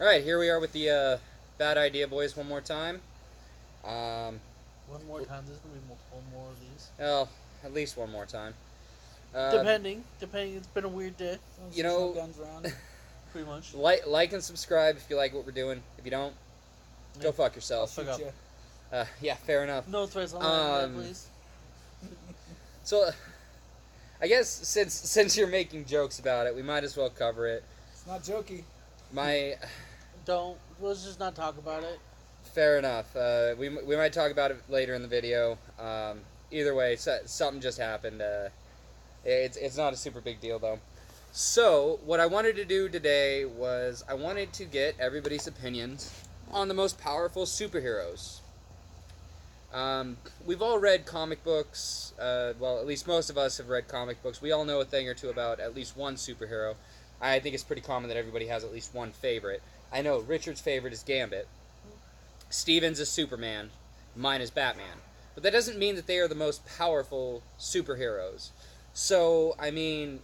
Alright, here we are with the Bad Idea Boys one more time. One more time. There's gonna be multiple more of these. Well, at least one more time. Depending. It's been a weird day. You know, no guns around. Pretty much. like and subscribe if you like what we're doing. If you don't, go fuck I'll yourself. Fuck shoot up. you. Yeah, fair enough. No threats on that, please. So, I guess since you're making jokes about it, we might as well cover it. It's not jokey. My Don't. Let's just not talk about it. fair enough. We might talk about it later in the video. Either way, something just happened. It's not a super big deal though. So what I wanted to do today was I wanted to get everybody's opinions on the most powerful superheroes. We've all read comic books. Well, at least most of us have read comic books. We all know a thing or two about at least one superhero. I think it's pretty common that everybody has at least one favorite. I know Richard's favorite is Gambit. Steven's is Superman. Mine is Batman. But that doesn't mean that they are the most powerful superheroes. So, I mean,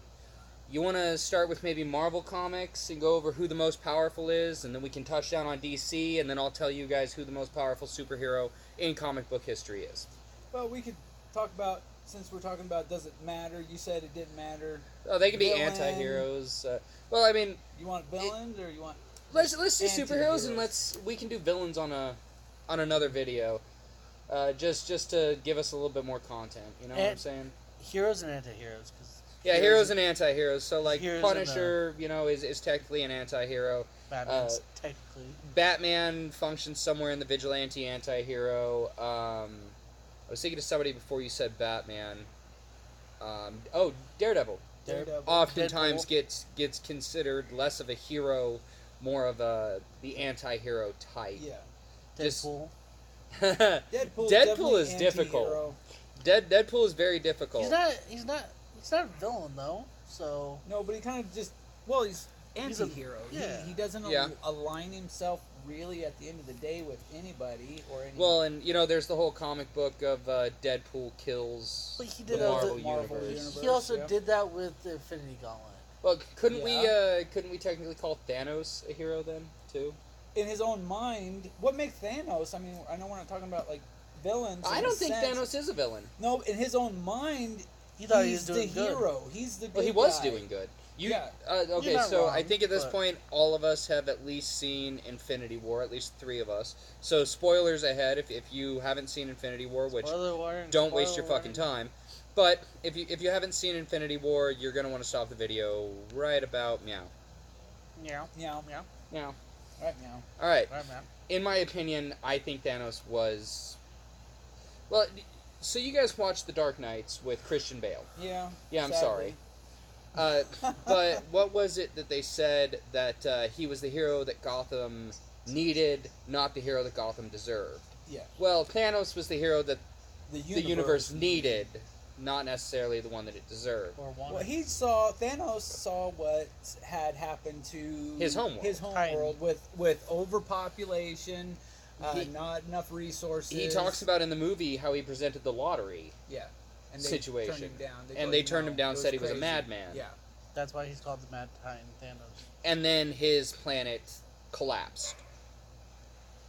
you want to start with maybe Marvel Comics and go over who the most powerful is, and then we can touch down on DC, and then I'll tell you guys who the most powerful superhero in comic book history is. Well, we could talk about, since we're talking about does it matter, you said it didn't matter. Oh, they can be Villain. anti-heroes. Well, I mean, You want villains or you want... let's do superheroes, and Anti-heroes. we can do villains on another video. Just to give us a little bit more content, you know what I'm saying? Heroes and anti-heroes. Cause Yeah, heroes and anti-heroes. So, like, Heroes Punisher, is technically an anti-hero. Batman's technically. Batman functions somewhere in the vigilante anti-hero. I was thinking of somebody before you said Batman. Daredevil. Daredevil. Oftentimes Deadpool. gets considered less of a hero, more of the anti-hero type. Yeah. Just- Deadpool. Deadpool's Deadpool definitely is difficult. anti-hero. Deadpool is very difficult. He's not a villain though. So No, but he kind of just... Well, he's He's a- anti-hero. yeah. He doesn't Yeah. align himself really at the end of the day with anybody or any... Well, and there's the whole comic book of Deadpool kills But he the did that Marvel, with Marvel universe. universe. he also yeah. did that with the Infinity Gauntlet. Well, couldn't Yeah. we technically call Thanos a hero then too? in his own mind, what makes Thanos? I mean, I know we're not talking about like villains. I in don't a think sense. Thanos is a villain. No, in his own mind, He thought he he's was doing the good. hero. He's the. Well, he good was guy. doing good. Yeah. Okay, You're not so I wrong, think at this but- point, all of us have at least seen Infinity War, at least 3 of us. So, spoilers ahead if you haven't seen Infinity War, which Spoiler warning, don't waste your spoiler fucking warning. time. But if you haven't seen Infinity War, you're going to want to stop the video right about meow. Meow. Meow. Meow. Meow. Right now. All right. Right, meow. In my opinion, I think Thanos was... Well, so you guys watched The Dark Knights with Christian Bale. Yeah. Yeah, I'm sadly. sorry. But what was it that they said that he was the hero that Gotham needed, not the hero that Gotham deserved? Yeah. Well, Thanos was the hero that The the universe needed, not necessarily the one that it deserved. Or one. Well, Thanos saw what had happened to His homeworld. His home Titan. world with overpopulation, He- not enough resources. He talks about in the movie how he presented the lottery. yeah. And situation. Turned him down. And told they him turned no. him down, It said he was a crazy. madman. Yeah. That's why he's called the Mad Titan Thanos. And then his planet collapsed.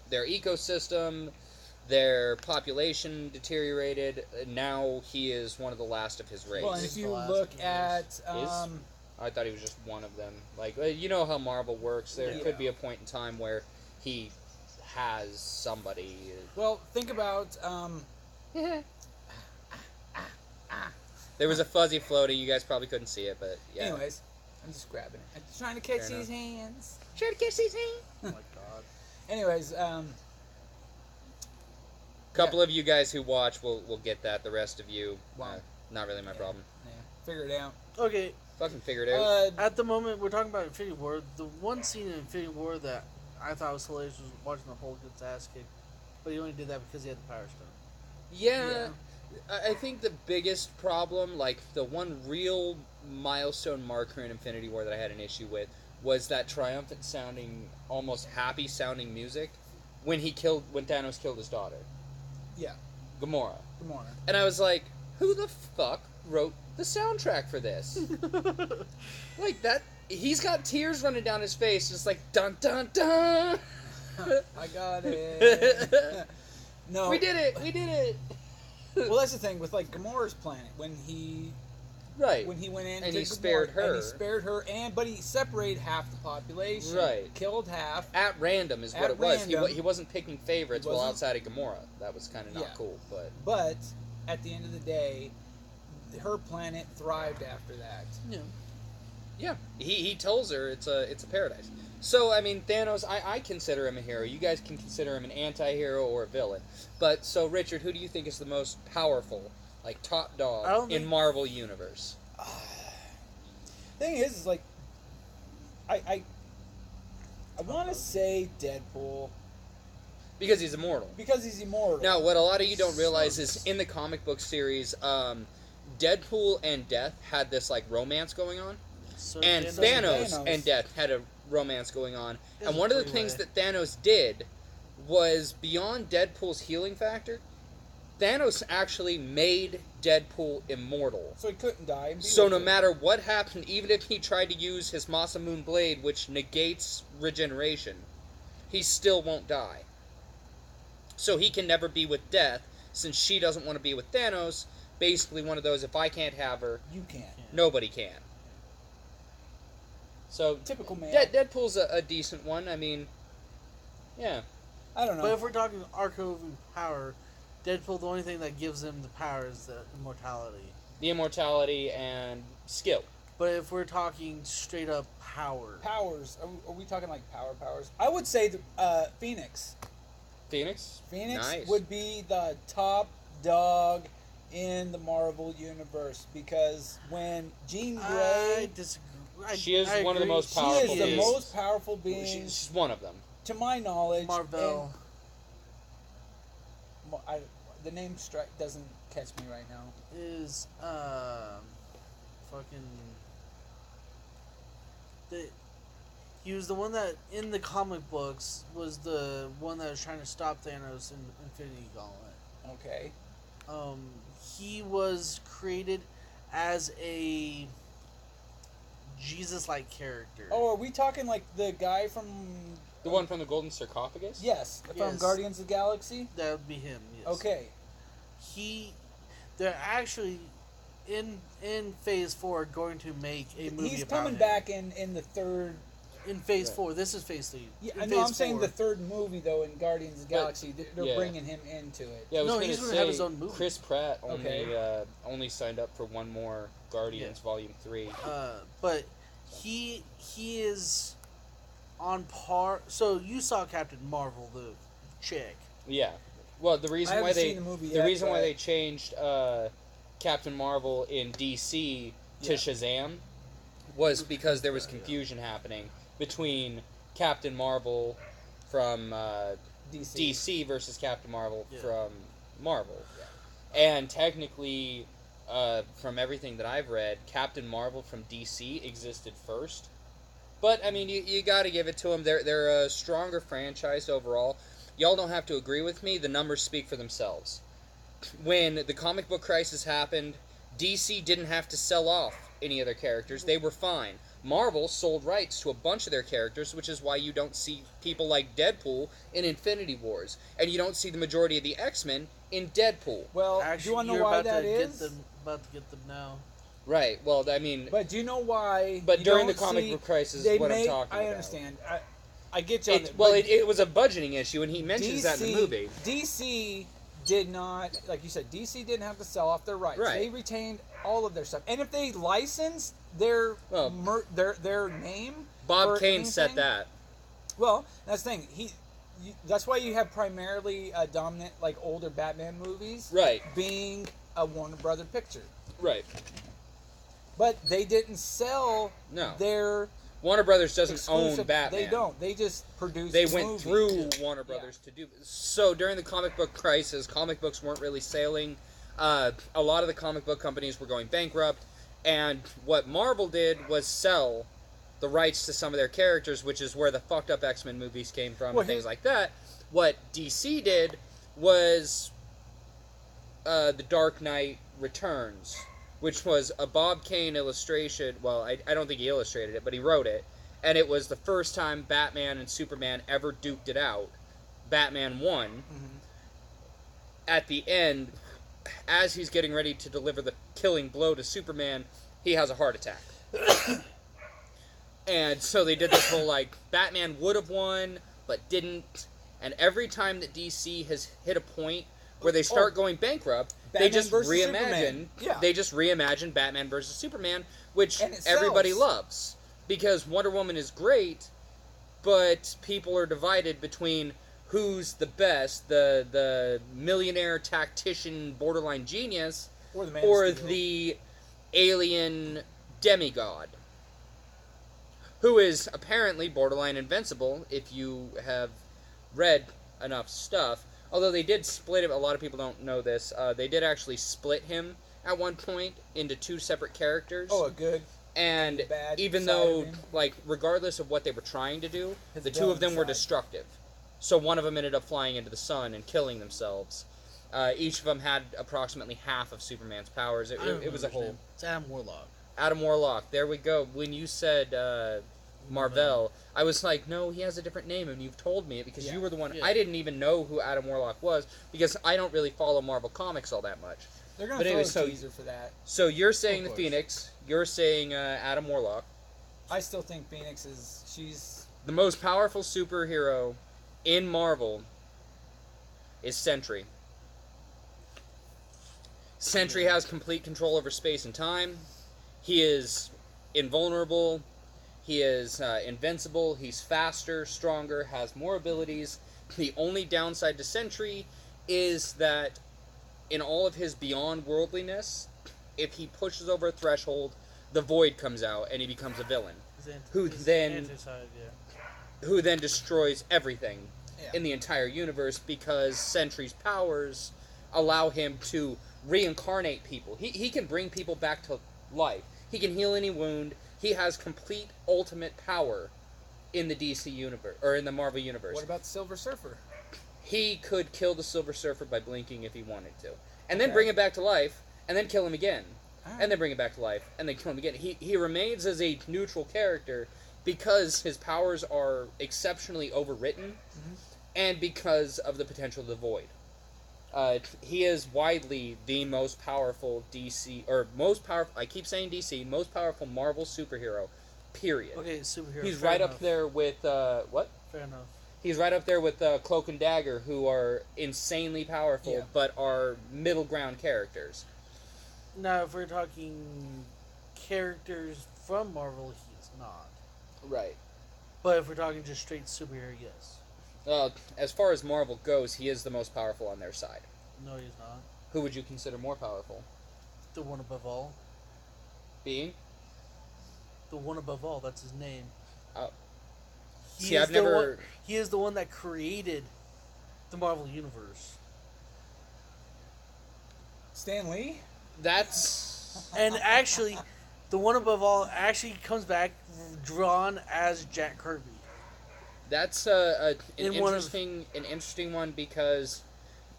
Their ecosystem, their population deteriorated. Now he is one of the last of his race. Well, and He's if the you last look of at I thought he was just one of them. Like, you know how Marvel works. There Yeah. could be a point in time where he has somebody. well, think about There was a fuzzy floating. You guys probably couldn't see it, but yeah. anyways, I'm just grabbing it. I'm just trying to catch Fair these hands. Try to catch these hands. Oh my god. Anyways, Couple of you guys who watch will get that. The rest of you, Wow. not really my problem. yeah, figure it out. Okay, Fucking figure it out. Uh, at the moment we're talking about Infinity War. The one scene in Infinity War that I thought was hilarious was watching the Hulk get his ass kicked. But he only did that because he had the Power Stone. Yeah, I think the biggest problem, like the one real milestone marker in Infinity War that I had an issue with, was that triumphant sounding, almost happy sounding music when Thanos killed his daughter, yeah. Gamora. Good morning. And I was like, who the fuck wrote the soundtrack for this? Like he's got tears running down his face, just like dun dun dun. I got it. No, We did it. We did it. well, that's the thing with like Gamora's planet when he Right. when he went in And to he spared Gamora, her. and he spared her, but he separated half the population, Right. Killed half. At random is what At it was. random. He wasn't picking favorites He while wasn't. outside of Gamora. That was kind of not Yeah. cool, but But at the end of the day, her planet thrived after that. yeah, he tells her it's a paradise. So I mean, Thanos, I consider him a hero. You guys can consider him an anti-hero or a villain. But so Richard, who do you think is the most powerful, like top I dog don't in think- Marvel Universe? Thing is like, I want to say Deadpool Because he's immortal. because he's immortal. Now, what a lot of you don't realize is in the comic book series, Deadpool and Death had this like romance going on, So and Thanos- Thanos and Death had a romance going on. It's And one of the three-way. things that Thanos did was beyond Deadpool's healing factor. Thanos actually made Deadpool immortal. So he couldn't die. And be So with no her. matter what happened, even if he tried to use his Masamune blade, which negates regeneration, he still won't die. So he can never be with Death, since she doesn't want to be with Thanos. Basically one of those, if I can't have her, you can't. nobody can. So Typical man. Deadpool's a decent one. I mean, yeah. I don't know. But if we're talking Arco power, Deadpool, the only thing that gives him the power is the immortality. The immortality and skill. But if we're talking straight up power, powers. Are we talking like powers? I would say Phoenix. Phoenix? Phoenix Nice. would be the top dog in the Marvel universe because when Jean I Grey, disagree. She is I one of the agree. most she powerful is the beings. most powerful being, She's one of them. to my knowledge. Marvel. and the name doesn't catch me right now. Is fucking he was the one that in the comic books was the one that was trying to stop Thanos in Infinity Gauntlet. Okay. He was created as a Jesus-like character. Oh, are we talking like the guy from? The one from the Golden Sarcophagus? Yes, from Yes. Guardians of the Galaxy. That would be him. Yes. Okay. They're actually in Phase 4 going to make a movie He's about coming him. back in the third. In Phase Right. 4. This is Phase 3. Yeah, In I know. Phase I'm saying 4. the third movie though in Guardians of the But- Galaxy. They're yeah. bringing him into it. Yeah, I was No, gonna he's gonna say, have his own movie. Chris Pratt only Okay. only signed up for one more Guardians Volume 3. But he is on par. So you saw Captain Marvel, the chick. Yeah. Well, the I reason haven't why they seen the movie the yet, reason why but- they changed Captain Marvel in DC to Yeah. Shazam was because there was confusion happening between Captain Marvel from DC. DC versus Captain Marvel Yeah. from Marvel. And technically, from everything that I've read, Captain Marvel from DC existed first. But, I mean, you got to give it to them. They're a stronger franchise overall. Y'all don't have to agree with me. The numbers speak for themselves. When the comic book crisis happened, DC didn't have to sell off any of their characters. They were fine. Marvel sold rights to a bunch of their characters, which is why you don't see people like Deadpool in Infinity Wars. And you don't see the majority of the X-Men in Deadpool. Well, Actually, do you want to know you're why about that to is? about to get them now. Right. Well, I mean, But do you know why? but you during the don't comic see- book crisis they is what I'm make- talking I about. understand. I get you. on It, it, well, but it was a budgeting issue, and he mentions that in the movie. DC did not, like you said, DC didn't have to sell off their rights. Right. They retained all of their stuff, and if they licensed their Well, their name, Bob for Kane said anything- that. Well, that's the thing. That's why you have primarily dominant, like older Batman movies, Right. being a Warner Brother picture. Right. But they didn't sell No. their Warner Brothers doesn't exclusive. own Batman. They don't. They just produce. They the went movie. through Warner Brothers to do. So during the comic book crisis, comic books weren't really selling. A lot of the comic book companies were going bankrupt, and what Marvel did was sell the rights to some of their characters, which is where the fucked up X-Men movies came from Well, and things like that. What DC did was The Dark Knight Returns which was a Bob Kane illustration. Well, I don't think he illustrated it, but he wrote it. And it was the first time Batman and Superman ever duked it out. Batman won. Mm-hmm. At the end, as he's getting ready to deliver the killing blow to Superman, he has a heart attack. And so they did this whole, like, Batman would have won, but didn't. And every time that DC has hit a point where they start going bankrupt, they Batman just versus reimagine. Superman. Yeah. They just reimagine Batman versus Superman, which And it everybody sells. loves because Wonder Woman is great, but people are divided between who's the best, the millionaire tactician, borderline genius, Or the Man of or Steel. the alien demigod, who is apparently borderline invincible if you have read enough stuff. Although they did split him, a lot of people don't know this, they did actually split him at one point into two separate characters. Oh, a good. And bad even side though, of him. like, regardless of what they were trying to do, His the two of them villain were side. destructive. So one of them ended up flying into the sun and killing themselves. Each of them had approximately half of Superman's powers. It I don't was a remember his whole... name. It's Adam Warlock. Adam Warlock. There we go. When you said Marvel, I was like, no, he has a different name, and you've told me it because Yeah. you were the one. Yeah. I didn't even know who Adam Warlock was because I don't really follow Marvel Comics all that much. They're going But to throw anyway, a so- teaser for that. So you're saying the course. Phoenix. You're saying Adam Warlock. I still think Phoenix is. She's. The most powerful superhero in Marvel is Sentry. Sentry has complete control over space and time. He is invulnerable. He is invincible. He's faster, stronger, has more abilities. The only downside to Sentry is that in all of his beyond worldliness, if he pushes over a threshold, the void comes out and he becomes a villain. Who His then- anti-side, yeah. Who then destroys everything Yeah. in the entire universe because Sentry's powers allow him to reincarnate people. He can bring people back to life. He can heal any wound. He has complete ultimate power in the DC universe, or in the Marvel universe. What about Silver Surfer? He could kill the Silver Surfer by blinking if he wanted to. And then Okay. bring him back to life, and then kill him again. Alright. And then bring him back to life, and then kill him again. He remains as a neutral character because his powers are exceptionally overwritten, and because of the potential of the void. He is widely the most powerful DC, or most powerful, I keep saying DC, most powerful Marvel superhero, period. Okay, superhero. He's fair right enough. up there with, what? Fair enough. He's right up there with Cloak and Dagger, who are insanely powerful, Yeah. but are middle ground characters. Now, if we're talking characters from Marvel, he's not. Right. But if we're talking just straight superhero, yes. As far as Marvel goes, he is the most powerful on their side. No, he's not. Who would you consider more powerful? The one above all. Being? The one above all. That's his name. Oh. He See, is I've the never... One, he is the one that created the Marvel Universe. Stan Lee? That's... And actually, the one above all actually comes back drawn as Jack Kirby. That's an In one of- interesting one because,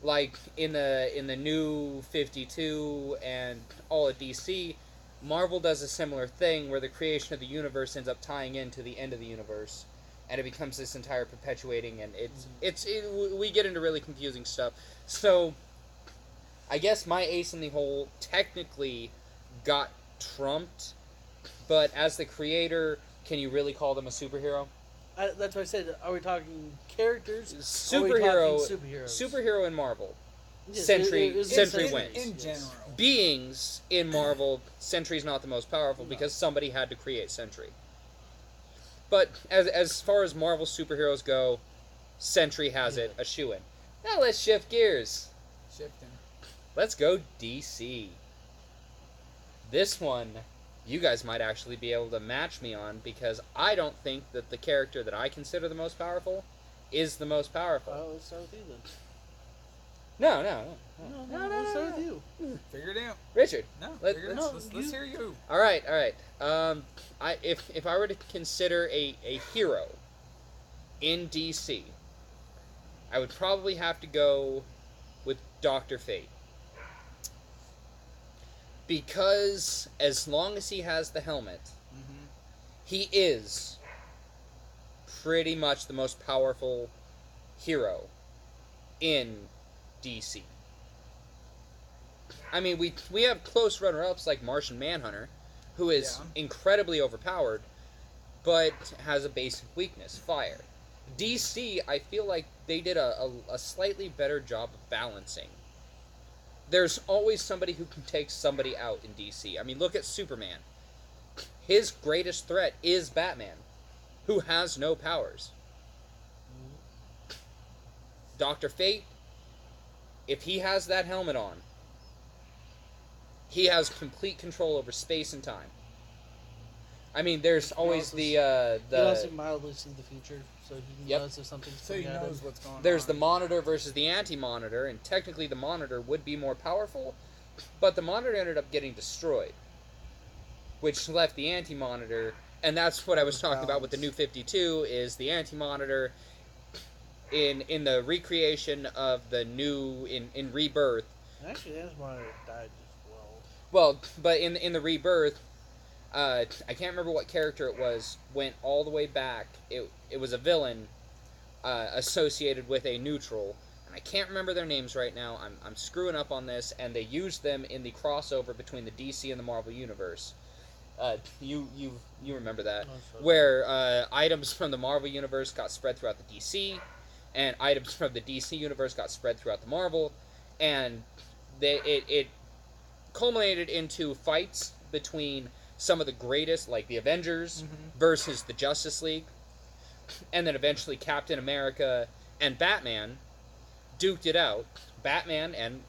like in the new 52 and all at DC, Marvel does a similar thing where the creation of the universe ends up tying into the end of the universe, and it becomes this entire perpetuating, and we get into really confusing stuff. So, I guess my ace in the hole technically got trumped, but as the creator, can you really call them a superhero? That's what I said. Are we talking characters? Superhero, Superheroes. superhero in Marvel. Yes, Sentry- it was Sentry in- wins. In yes. general. Beings in Marvel, Sentry's not the most powerful No. because somebody had to create Sentry. But as far as Marvel superheroes go, Sentry has it a shoe in. Now let's shift gears. Shifting. Let's go DC. This one, you guys might actually be able to match me on because I don't think that the character that I consider the most powerful is the most powerful. Oh, let's start with you then. No. No, let's start with you. Figure it out. Richard. No, Let- figure it no, out. Let's you- hear you. All right. If I were to consider a hero in DC, I would probably have to go with Dr. Fate. Because as long as he has the helmet, he is pretty much the most powerful hero in DC. I mean, we have close runner-ups like Martian Manhunter, who is incredibly overpowered, but has a basic weakness, fire. DC, I feel like they did a slightly better job of balancing. There's always somebody who can take somebody out in DC. I mean, look at Superman. His greatest threat is Batman, who has no powers. Dr. Fate, if he has that helmet on, he has complete control over space and time. I mean, there's always He can the also mildly see the future, so he knows if something's So he coming at him. knows what's going on. there's the Monitor versus the Anti-Monitor, and technically the Monitor would be more powerful, but the Monitor ended up getting destroyed, which left the Anti-Monitor, and that's what I was talking about with the New 52, is the Anti-Monitor in the recreation of the new, in Rebirth. Actually, his monitor died as well. Well, but in the Rebirth, I can't remember what character it was, went all the way back. It was a villain associated with a neutral, and I can't remember their names right now. I'm screwing up on this, and they used them in the crossover between the DC and the Marvel Universe. You remember that, where items from the Marvel Universe got spread throughout the DC, and items from the DC Universe got spread throughout the Marvel, and it culminated into fights between some of the greatest, like the Avengers versus the Justice League, and then eventually Captain America and Batman duked it out. Batman, and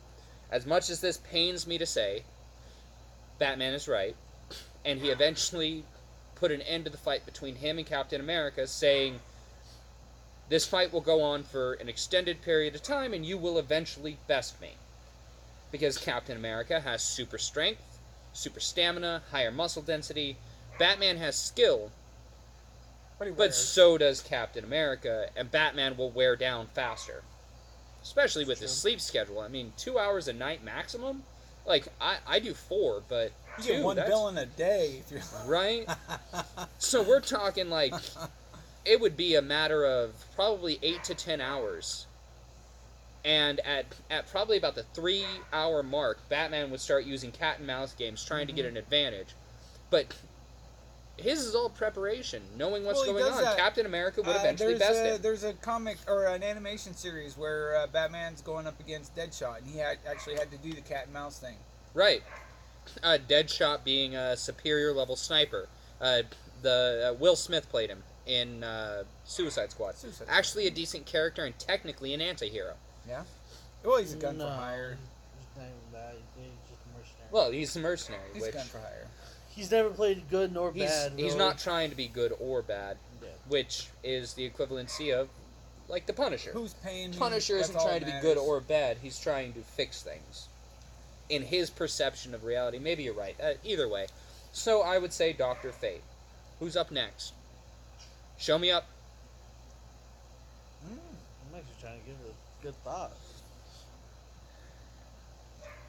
as much as this pains me to say, Batman is right, and he eventually put an end to the fight between him and Captain America, saying, this fight will go on for an extended period of time, and you will eventually best me. Because Captain America has super strength, super stamina, higher muscle density. Batman has skill, but so does Captain America, and Batman will wear down faster. Especially with his sleep schedule. I mean, 2 hours a night maximum? Like, I do 4, but you 2, get one villain a day. If you're right? So we're talking like, it would be a matter of probably 8 to 10 hours. And at probably about the 3-hour mark, Batman would start using cat and mouse games trying to get an advantage. But his is all preparation, knowing what's going on. That. Captain America would eventually best him. There's a comic or an animation series where Batman's going up against Deadshot, and he actually had to do the cat and mouse thing. Right. Deadshot being a superior level sniper. Will Smith played him in Suicide Squad. Actually a decent character and technically an anti-hero. Yeah? Well, he's a gun for hire. He's not even that. He's just a mercenary. Well, he's a mercenary. He's a gun for hire. He's never played good nor bad. He's not trying to be good or bad, which is the equivalency of, like, the Punisher. Who's paying me? Punisher isn't trying to be good or bad. He's trying to fix things. In his perception of reality. Maybe you're right. Either way. So I would say Dr. Fate. Who's up next? Show me up. I'm actually trying to give it a good thought.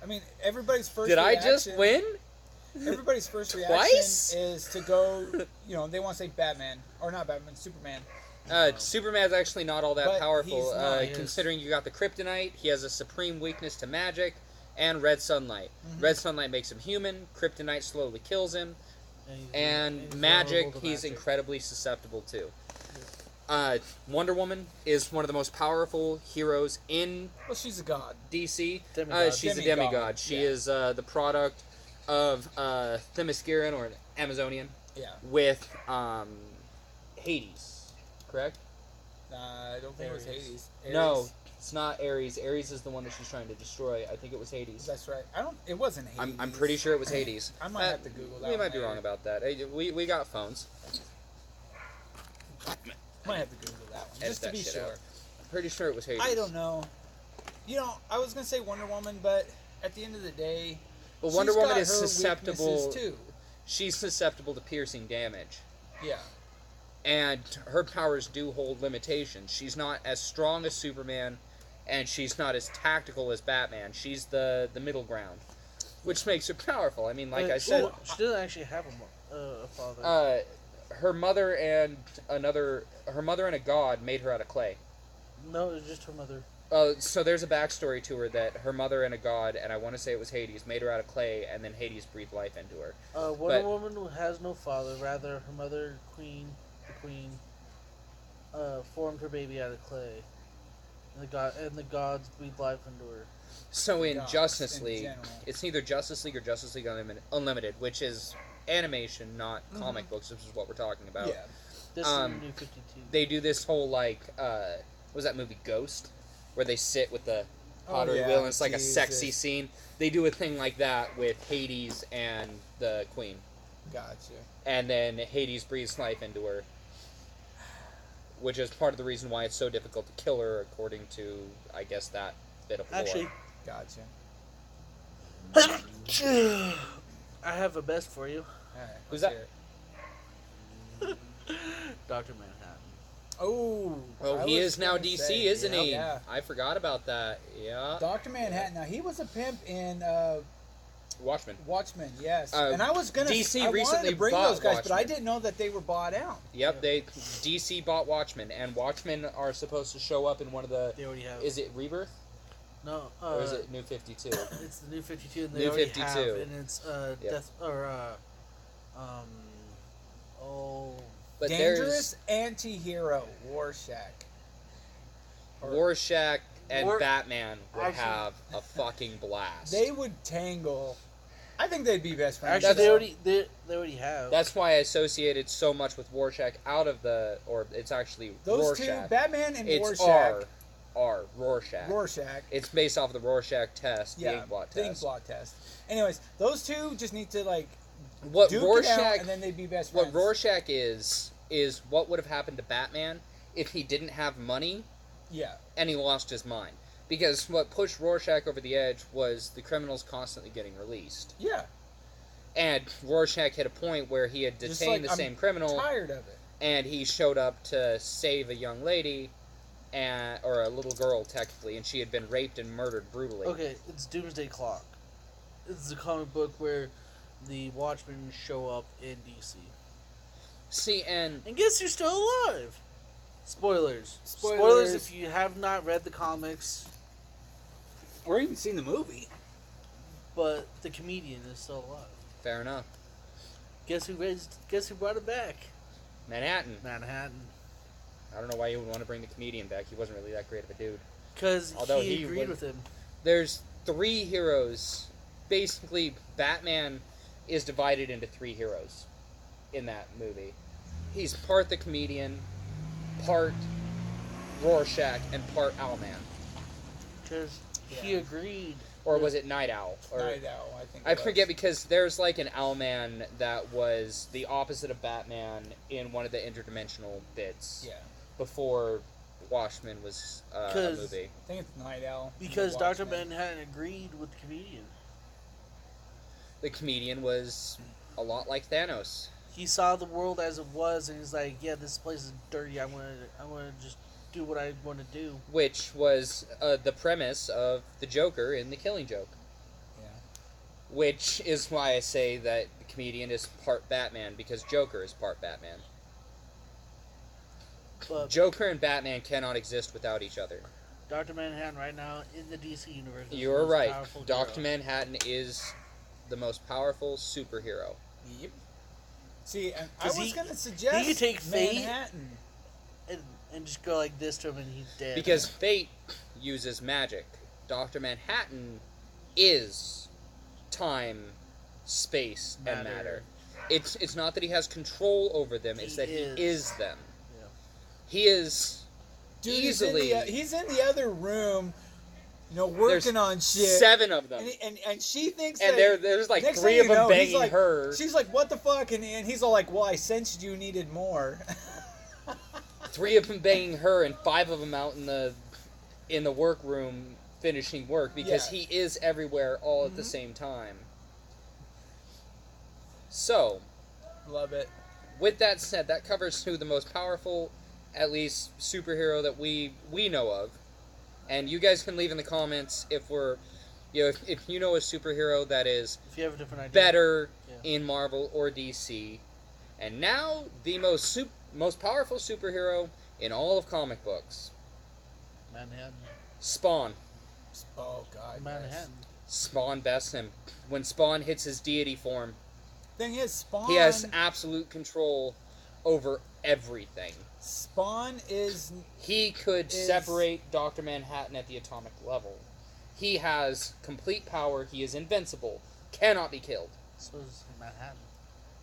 I mean, everybody's first Did reaction... I just win? Everybody's first reaction Twice? is to go, they want to say Batman. Or not Batman, Superman. Superman's actually not all that But powerful, he's not. considering you got the kryptonite. He has a supreme weakness to magic and red sunlight. Red sunlight makes him human. Kryptonite slowly kills him. And he's magic, vulnerable to he's magic. incredibly susceptible to. Wonder Woman is one of the most powerful heroes in Well, she's a god. DC. Demigod. She's a Demigod, demigod. She yeah. is the product of Themysciran, or an Amazonian, Yeah. with Hades. Correct? I don't think it was Ares. Hades. No, Ares. it's not Ares. Ares is the one that she's trying to destroy. I think it was Hades. That's right. It wasn't Hades. I'm pretty sure it was Hades. I might have to Google that We one might be later. wrong about that. Hey, we got phones. Might have to Google that one. Edit Just to that be shit sure. out. I'm pretty sure it was Hades. I don't know. I was going to say Wonder Woman, but at the end of the day... But Wonder she's Woman got is her susceptible. weaknesses, too. She's susceptible to piercing damage. Yeah. And her powers do hold limitations. She's not as strong as Superman, and she's not as tactical as Batman. She's the middle ground. which makes her powerful. I mean, like But I said, she doesn't actually have a father. her mother and a god made her out of clay. No, it's just her mother. So there's a backstory to her that her mother and a god, and I want to say it was Hades, made her out of clay, and then Hades breathed life into her. Wonder Woman who has no father. Rather, her mother, the queen, formed her baby out of clay, and the gods breathed life into her. So in Gods Justice in League, general. it's neither Justice League or Justice League Unlimited, which is animation, not comic books, which is what we're talking about. Yeah. This is the New 52. They do this whole, like, what was that movie, Ghost? Where they sit with the pottery yeah, wheel, and it's like a Jesus. sexy scene. They do a thing like that with Hades and the Queen. Gotcha. And then Hades breathes life into her, which is part of the reason why it's so difficult to kill her, according to, I guess, that bit of lore. Actually, Gotcha. I have a best for you. All right. Who's let's that? hear it. Dr. Manhattan. Oh. Oh, I he was is now gonna DC, say, isn't he? Yeah. I forgot about that. Yeah. Dr. Manhattan. Now he was a pimp in Watchmen. Watchmen. Yes. Uh, and I was gonna. DC I wanted recently to bring bought those guys, but I Watchmen. didn't know that they were bought out. Yep, DC bought Watchmen, and Watchmen are supposed to show up in one of the. They already have. Is it Rebirth No. or is it New 52? It's the New 52, and they New already 52. have, and it's Yep. Death or oh. But Dangerous anti-hero Rorschach. there's Rorschach and War- Batman would Actually- have a fucking blast. They would tangle. I think they'd be best friends. Actually, That's- they already have. That's why I associated so much with Rorschach or it's actually Those Rorschach. two, Batman and It's Rorschach. Rorschach. Rorschach. It's based off of the Rorschach test, the Yeah, inkblot the test. inkblot test. Anyways, those two just need to like What duke it out, Rorschach and then they'd be best What friends. Rorschach is what would have happened to Batman if he didn't have money Yeah. and he lost his mind. Because what pushed Rorschach over the edge was the criminals constantly getting released. Yeah. And Rorschach hit a point where he had Just detained like, the same criminal, Tired of it. and he showed up to save a young lady, or a little girl technically, and she had been raped and murdered brutally. Okay, it's Doomsday Clock. It's a comic book where the Watchmen show up in DC. See, and And guess who's still alive? Spoilers. Spoilers. If you have not read the comics, Or even seen the movie. but the comedian is still alive. fair enough. Guess who brought it back? Manhattan. Manhattan. I don't know why you would want to bring the comedian back. He wasn't really that great of a dude. Because Although he he agreed was- with him. There's 3 heroes. Basically, Batman is divided into 3 heroes in that movie. He's part the comedian, part Rorschach, and part Owlman. Because he Yeah. agreed. Or was it Night Owl? Or, Night Owl, I think. I forget, because there's like an Owlman that was the opposite of Batman in one of the interdimensional bits Yeah. before Watchmen was a 'Cause- movie. I think it's Night Owl. Because Dr. Watchmen. Manhattan agreed with the comedian. The comedian was a lot like Thanos. He saw the world as it was, and he's like, "Yeah, this place is dirty. I want to just do what I want to do." Which was the premise of the Joker in The Killing Joke. Yeah. Which is why I say that the comedian is part Batman, because Joker is part Batman. But Joker and Batman cannot exist without each other. Dr. Manhattan right now in the DC universe. is You're the most right. powerful Dr. hero. Manhattan is the most powerful superhero. Yep. See, and I 'Cause was he- going to suggest he could take Fate- Manhattan. And just go like this to him, and he's dead. Because Fate uses magic. Dr. Manhattan is time, space, and matter. It's not that he has control over them, it's He that is. he is them. Yeah. He is Dude, easily he's in the other room, working on shit. 7 of them. And she thinks And that there's like next 3 thing of you them know, he's banging like- her. She's like, "What the fuck?" And he's all like, "Well, I sensed you needed more." 3 of them banging her, and 5 of them out in the workroom finishing work, because Yeah. he is everywhere all at the Mhm. same time. So, Love it. with that said, that covers who the most powerful, at least, superhero that we know of. And you guys can leave in the comments if we're You know, if you know a superhero that is If you have a different idea. better Yeah. in Marvel or DC, and now the most powerful superhero in all of comic books, Manhattan. Spawn. Oh God. yes. Manhattan. Spawn bests him. When Spawn hits his deity form, Thing is, Spawn. he has absolute control over everything. Spawn is He could Is- separate Dr. Manhattan at the atomic level. He has complete power. He is invincible. Cannot be killed. So is Manhattan.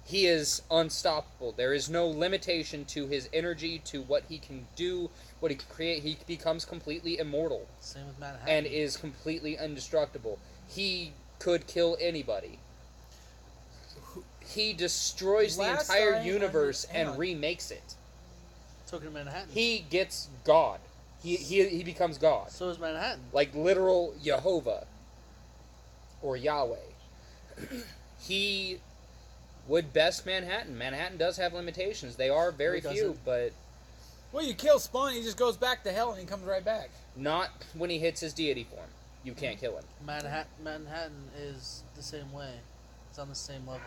He is unstoppable. There is no limitation to his energy, to what he can do, what he can create. He becomes completely immortal Same with Manhattan. and is completely indestructible. He could kill anybody. He destroys the Last entire I universe hang and on. remakes it. So can Manhattan. He gets God. He becomes God. So is Manhattan. Like literal Jehovah or Yahweh. He would best Manhattan. Manhattan does have limitations. They are very No, he few, doesn't. but well, you kill Spawn, he just goes back to hell and he comes right back. not when he hits his deity form. You can't kill him. Manhattan is the same way. It's on the same level.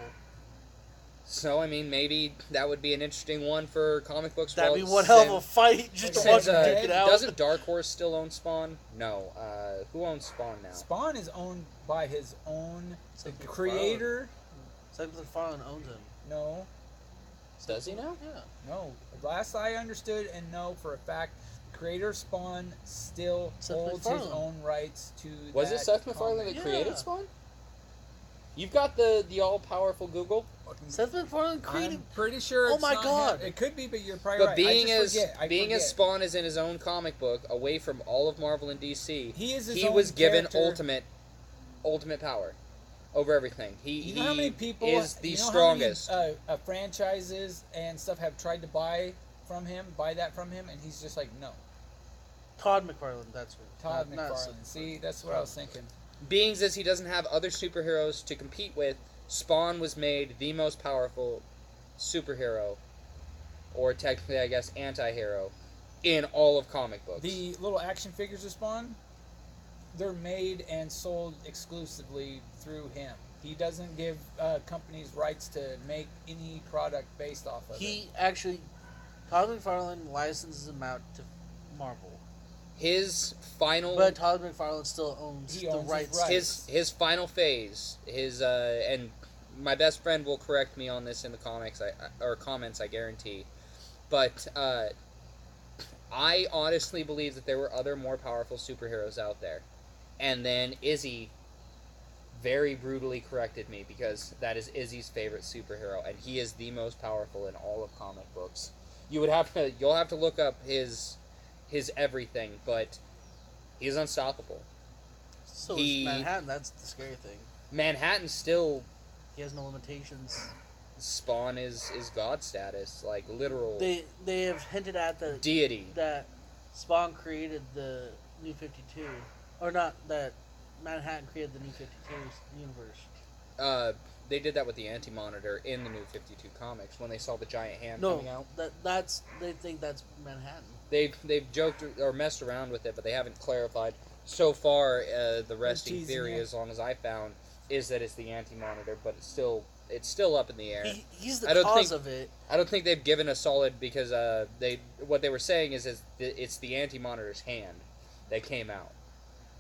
So I mean, maybe that would be an interesting one for comic books. That'd be well, one hell of a fight just to watch since, him duke it out. doesn't Dark Horse still own Spawn? No. Who owns Spawn now? Spawn is owned by his own Seth creator. Seth MacFarlane owns him. No, Does he now? Yeah. no. Last I understood and know for a fact, the creator of Spawn still Seth holds his MacFarlane. own rights to. Was it that Seth MacFarlane comic. that Yeah. created Spawn? You've got the all powerful Google. Seth MacFarlane created. I'm pretty sure. Oh it's my not God. him. It could be, but you're probably But right. being I as just forget. I being as forget. Spawn is in his own comic book, away from all of Marvel and DC, he is his he own was given character. ultimate power over everything. You know how many people is the you know strongest. How many, franchises and stuff have tried to buy that from him, and he's just like, no. Todd McFarlane, that's right. Todd Not McFarlane. Seth See, that's what I was thinking. Being as he doesn't have other superheroes to compete with, Spawn was made the most powerful superhero, or technically, I guess, anti-hero, in all of comic books. The little action figures of Spawn, they're made and sold exclusively through him. He doesn't give companies rights to make any product based off of it. He actually, Todd McFarlane licenses him out to Marvel, His final but Todd McFarlane still owns He the owns his rights. rights. his final phase, and my best friend will correct me on this in the comics or comments, I guarantee. But I honestly believe that there were other more powerful superheroes out there. And then Izzy very brutally corrected me, because that is Izzy's favorite superhero, and he is the most powerful in all of comic books. You'll have to look up his everything, but he's unstoppable. So He- is Manhattan. That's the scary thing. Manhattan still He has no limitations. Spawn is God status, like literal They have hinted at deity. that Spawn created the New 52, or not that Manhattan created the New 52 universe. They did that with the Anti-Monitor in the New 52 comics when they saw the giant hand No, coming out. that's they think that's Manhattan. They've joked or messed around with it, but they haven't clarified. So far, the resting teasing theory, you. as long as I found, is that it's the Anti-Monitor, but it's still up in the air. He's I the don't cause think- of it. I don't think they've given a solid, because what they were saying is it's the Anti-Monitor's hand that came out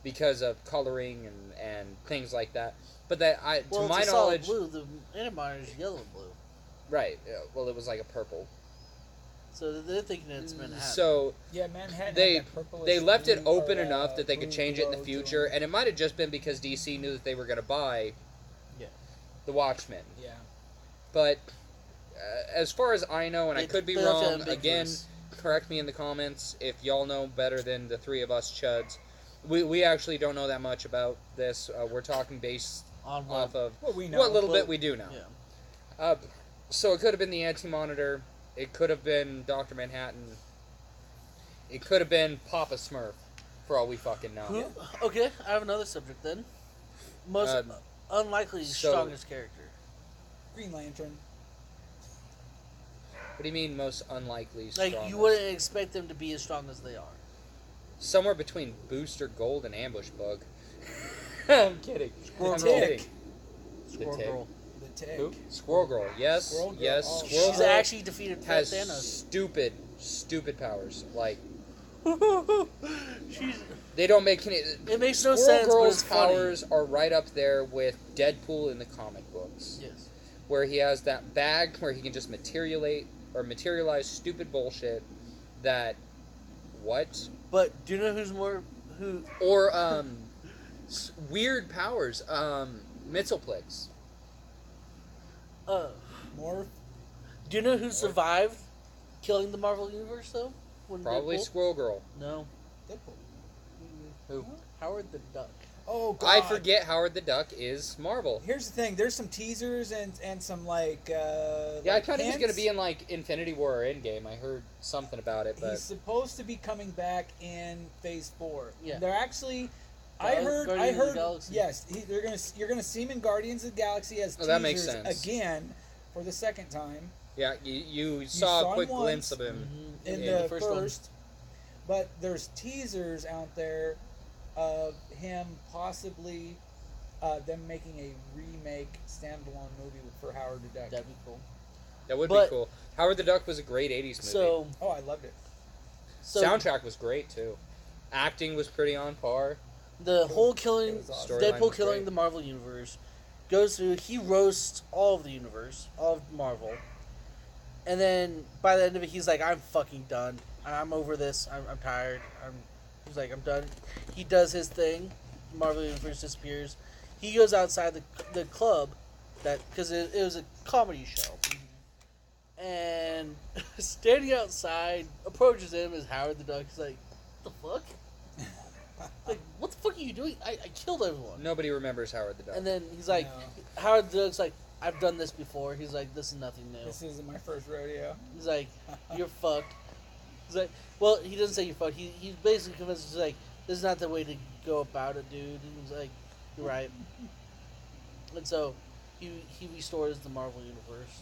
because of coloring and things like that. But Well, to it's my a solid knowledge, blue. The Antimonitor is yellow blue. right? Well, it was like a purple. So they're thinking it's Manhattan. So Yeah, Manhattan. they had that purplish they left it blue open or, enough that they could blue change it in the glow to future, him. and it might have just been because DC knew that they were going to buy Yeah. the Watchmen. Yeah. But as far as I know, and I They- could be they left it wrong, again, ambiguous. correct me in the comments if y'all know better than the three of us chuds. We actually don't know that much about this. We're talking based On off of What we know. what little but- bit we do know. Yeah. So it could have been the Anti-Monitor. It could have been Dr. Manhattan. It could have been Papa Smurf, for all we fucking know. Who? Okay, I have another subject then. Most unlikely so- strongest character. Green Lantern. What do you mean most unlikely Like strongest? you wouldn't expect them to be as strong as they are. Somewhere between Booster Gold and Ambush Bug. I'm kidding. Squirrel I'm Girl. kidding. Squirrel Tick. Girl. The Tick. Who? Squirrel Girl. Yes. Squirrel Girl. Yes. Oh, Squirrel She's Girl actually defeated has Thanos. stupid powers. Like She's. they don't make any. It makes no Squirrel sense, but Girl's it's funny. powers are right up there with Deadpool in the comic books, Yes. where he has that bag where he can just materialize stupid bullshit. That what? But do you know who? Or weird powers. Mitzelplix. Morph. Do you know who survived killing the Marvel Universe though? When Probably Deadpool? Squirrel Girl. No, Deadpool. Who? Howard the Duck. Oh God. I forget Howard the Duck is Marvel. Here's the thing. There's some teasers and some like. Yeah, I like thought he was hints. gonna be in like Infinity War or Endgame. I heard something about it, but He's supposed to be coming back in Phase 4. Yeah. They're actually. I heard. Guardians of the Galaxy. Yes, you're gonna see him in Guardians of the Galaxy as Oh, teasers that makes sense. again for the second time yeah, you saw saw a him quick once. glimpse of him. in Yeah, the first first. one. But there's teasers out there of him possibly them making a remake standalone movie for Howard the Duck. That'd be cool. That would But- be cool. Howard the Duck was a great '80s movie. So, Oh, I loved it. Soundtrack was great too. Acting was pretty on par. the whole killing, It was awesome. Storyline Deadpool was killing great. the Marvel Universe, goes through. He roasts all of the universe, all of Marvel, and then by the end of it, he's like, "I'm fucking done. I'm over this. I'm tired. He's like, I'm done." He does his thing. Marvel Universe disappears. He goes outside the club, because it was a comedy show, and standing outside approaches him is Howard the Duck. He's like, "What the fuck? Like, what the fuck are you doing? I killed everyone." Nobody remembers Howard the Duck. And then he's like, No. Howard the Duck's like, "I've done this before." He's like, "This is nothing new." This isn't my first rodeo. He's like, "You're fucked." He's like, well, he doesn't say you're fucked. He basically convinces, he's like, "This is not the way to go about it, dude." And he's like, "You're right." And so, he restores the Marvel Universe.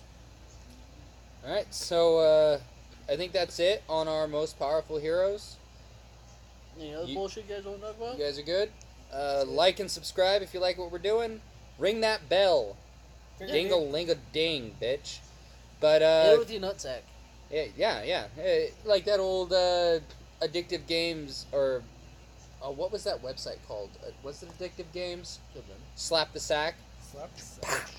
All right, so I think that's it on our most powerful heroes. Any other You- bullshit you guys want to talk about? You guys are good. Like and subscribe if you like what we're doing. Ring that bell. Dingle ling a ding, bitch. But Hit it with your nutsack. yeah. Like that old addictive games or what was that website called? Was it Addictive Games? Slap the sack. Slap the sack.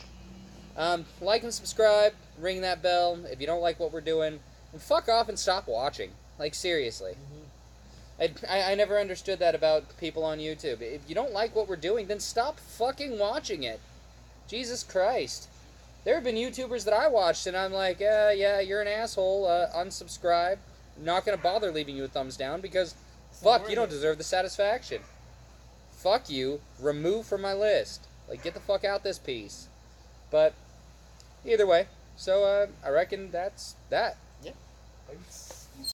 Like and subscribe. Ring that bell if you don't like what we're doing. And fuck off and stop watching. Like seriously. I never understood that about people on YouTube. If you don't like what we're doing, then stop fucking watching it. Jesus Christ. There have been YouTubers that I watched, and I'm like, yeah, you're an asshole. Unsubscribe. I'm not going to bother leaving you a thumbs down because, fuck, you don't deserve the satisfaction. Fuck you. Remove from my list. Like, get the fuck out this piece. But, either way. So, I reckon that's that. Thanks.